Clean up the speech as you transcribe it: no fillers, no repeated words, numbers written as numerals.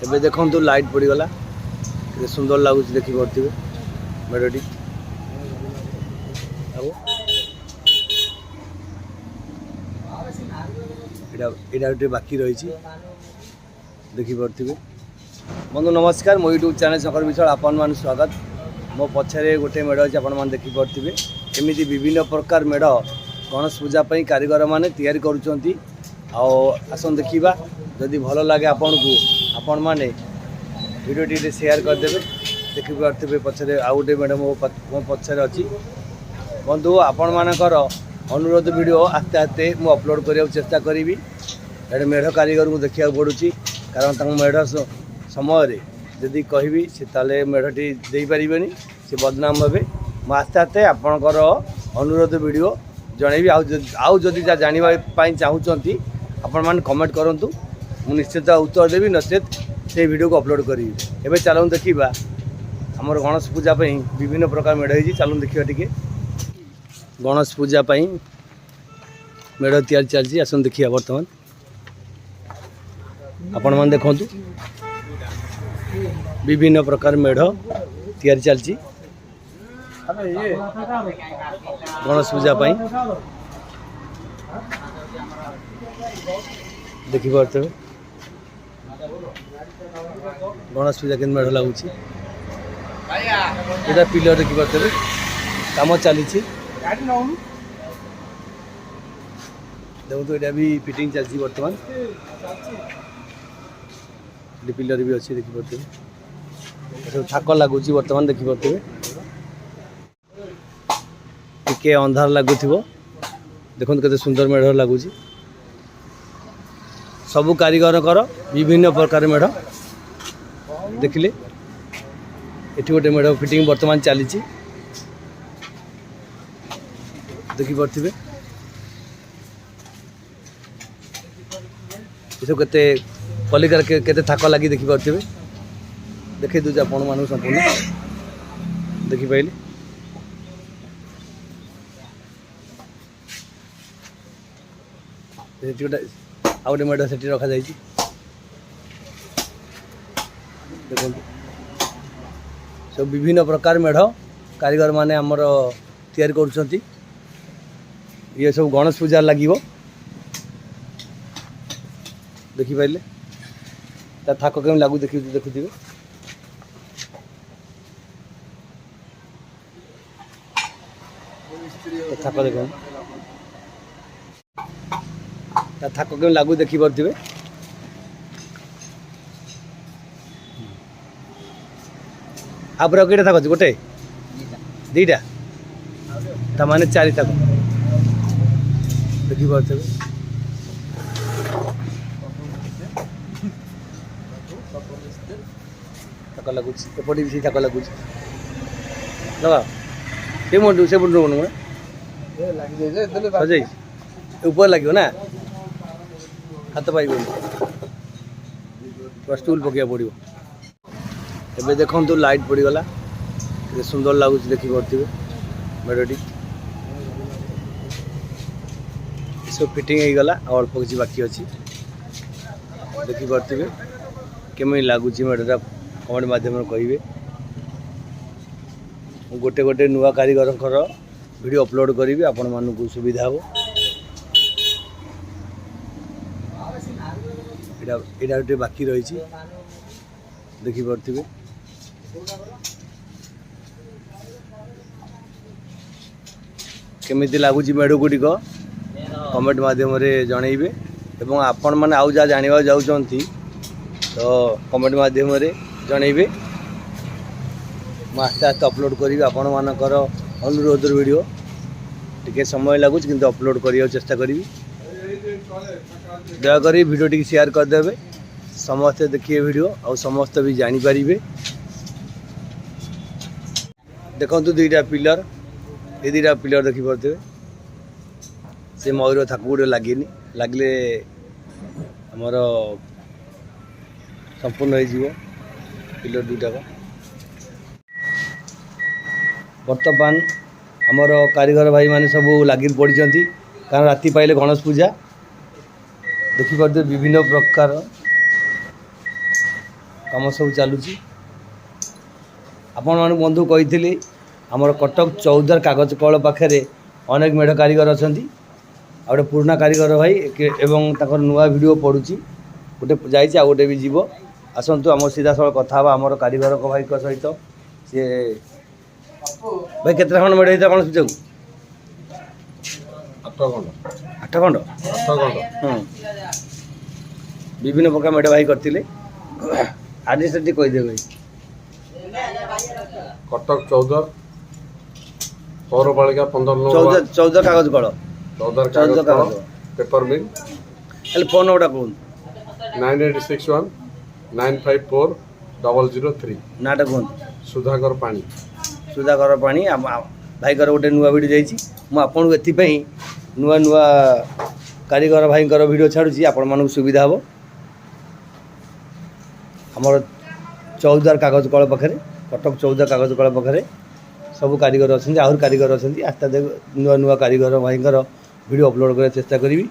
एबे देखंतु लाइट पड़ीगला के सुंदर लगुच देखि पड़थिबे मेढटी एटा गोटे बाकी रही देखि पड़थिबे। बंधु नमस्कार, मो यूट्यूब चैनल शंकर विशाल आपन मान स्वागत। मो पछरे गोटे मेढ़ अच्छे आपण मैंने देखि पड़थिबे। एमिति विभिन्न प्रकार मेढ़ गणेश पूजा पई कारीगर माने तैयारी करूछंती। आसन देखिबा जदि भल लगे आपन को आपण माने वीडियो टी शेयर कर देबे। देखि पड़थिबे पछरे आ गोटे मेढ़ मो पछरे अछि। बंधु आपण मानकर अनुरोध वीडियो आस्ते आस्ते मु अपलोड करिया चेष्टा करी। एडे मेढ़ कारीगर को देखिया पड़ुची कारण तंग मेढ़ समय जदि कहबी से ताले मेढ़टी दे पारिबेनी, से बदनाम हेबे। मु आस्ते आस्ते आपणकर अनुरोध वीडियो जनइबी। आउ जदि जानिबा पई चाहूचंती आपण मान कमेंट करंतु, मु निश्चित उत्तर देबी, नचेत से वीडियो को अपलोड करी। एबे चलूँ देखिबा हमर गणेश पूजा पई विभिन्न प्रकार मेढ़ होई। चलूँ देखिबा टिके गणेश पूजा पई मेढ़ तैयारी चलछि। आसन देखिया वर्तमान आपण मान देखंतु विभिन्न प्रकार मेढ़ तैयारी चलछि गणेश पूजा पई। देखि पारते गणेश पूजा के मेढ़ लगुछि। एटा पिलर देखि पारते काम चली। देखो तो ये भी फिटिंग चलती बर्तमान। पिलर भी अच्छी देखी पार्थे सब थाक लगुच बर्तमान देखी पार्थे। टिके अंधार लगुव देखो केते सुंदर मेढ़ लगुच। सबु कारीगर कर विभिन्न प्रकार मेढ़ देखिले। एठी गोटे मेढ़ फिटिंग बर्तमान चली देखी पार्थे। सब केते कलिकार केते थाक लगी देखि पार्थे। देखे दूजा आपण मान संपूर्ण देखि पाइले। आउटे मेढ़ से रखा जाए। देखो सब विभिन्न प्रकार मेढ़ कारीगर माने हमर तैयारी करूछंती। ये सब गणेश पूजा लागिवो देखि पाइले। ता थाक केम लागू देखुथिबे। थाक देखो ता थाक केम लागू देखि पारथिबे। आपर केटा थाक अछि गोटे दीटा ता माने चारि थाक देखि पारथिबे। थाक लगुच एपटे भी थाक लगुच लगा से मुंडू से मुंडू बनू सजाई ऊपर लगे ना हाथ पाइब स्टूल पकड़ा पड़ो। एबे देखंतु लाइट पड़ीगला के सुंदर लगुच देखि पार्थे मेढ़टी सब फिटिंग हो गला। अल्प किसी बाकी अच्छी देखि पार्थे केमी लगुच मेढ़टा कमेंट माध्यम कहे। गोटे गोटे नुआ कारीगर वीडियो अपलोड करी आपण मानू सुविधा हो। एटा गोटे बाकी रही देखि पार्थे। केमिति लगुच मेढ़ गुड़िक कमेंट माध्यम जनइबे। एवं आपण मैंने आउ जा जाना जाऊँगी तो कमेंट माध्यम जनइबे। आस्ते आस्ते अपलोड करी आपण मानकर अनुरोध वीडियो टिके समय लगुच किंतु अपलोड करिया चेष्टा करी। दयाकोरी वीडियो टी शेयर करदे समस्ते देखिए वीडियो और समस्त भी जानी पारिबे। देखंतु दुईटा पिलर ये दुईटा पिलर देखि पारथिबे। से मयूर थाक गुड़े लगे लगले आमर संपूर्ण हो पिलर दुईटा। बर्तमान आमर कारीगर भाई माने सब लगी पड़ी कारण राति पाइले गणेश पूजा देखिपारे विभिन्न प्रकार କାମ ସବୁ ଚାଲୁଛି। ଆପଣମାନଙ୍କୁ ବନ୍ଧୁ କହିଥିଲି ଆମର କଟକ ଚୌଦ୍ୱାର କାଗଜ କଳ ପାଖରେ ଅନେକ ମେଢ଼ କାରିଗର ଅଛନ୍ତି। ଆଉ ଗୋଟେ ପୁରୁଣା କାରିଗର ଭାଇ ଏବଂ ତାଙ୍କର ନୂଆ ଭିଡ଼ିଓ ପଡ଼ୁଛି, ଗୋଟେ ଯାଇଛି ଆଉ ଗୋଟେ ବି ଯିବ। ଆସନ୍ତୁ ଆମ ସିଧାସଳଖ କଥା ହେବା ଆମର କାରିଗର ଭାଇଙ୍କ ସହିତ। ସିଏ ଭାଇ କେତେଟା ଖଣ୍ଡ ମେଢ଼ ହେଇଥିଲା କ'ଣ ସୁଚାକୁ? 8 ଖଣ୍ଡ। ବିଭିନ୍ନ ପ୍ରକାର ମେଢ଼ ଭାଇ କରିଥିଲେ। ଆଡ୍ରେସ୍ ଟିକେ କହିଦେବେ ଭାଇ। କଟକ 14 ପୌରପାଳିକା 15 ଚୌଦ୍ୱାର କାଗଜ କଳ। 14 କାଗଜ ପେପର ମିଲ୍। ହେଲେ ଫୋନ୍ ନମ୍ବରଟା କୁହନ୍ତୁ। 9861 954 003। ନାଁଟା କୁହନ୍ତୁ। ସୁଧାକର ପାଣି। ସୁଧାକର ପାଣି। ଭାଇଙ୍କର ଗୋଟେ ନୂଆ ଭିଡ଼ିଓ ଯାଇଛି। ମୁଁ ଆପଣଙ୍କୁ ଏଥିପାଇଁ ନୂଆ ନୂଆ କାରିଗର ଭାଇଙ୍କର ଭିଡ଼ିଓ ଛାଡ଼ୁଛି, ଆପଣମାନଙ୍କୁ ସୁବିଧା ହେବ। ଆମର ଚୌଦ୍ୱାର କାଗଜ କଳ ପାଖରେ, କଟକ ଚୌଦ୍ୱାର କାଗଜ କଳ ପାଖରେ ସବୁ କାରିଗର ଅଛନ୍ତି, ଆହୁରି କାରିଗର ଅଛନ୍ତି। ଆସ୍ତେ ଆସ୍ତେ ନୂଆ ନୂଆ କାରିଗର ଭାଇଙ୍କର ଭିଡ଼ିଓ ଅପଲୋଡ଼ କରିବାକୁ ଚେଷ୍ଟା କରିବି।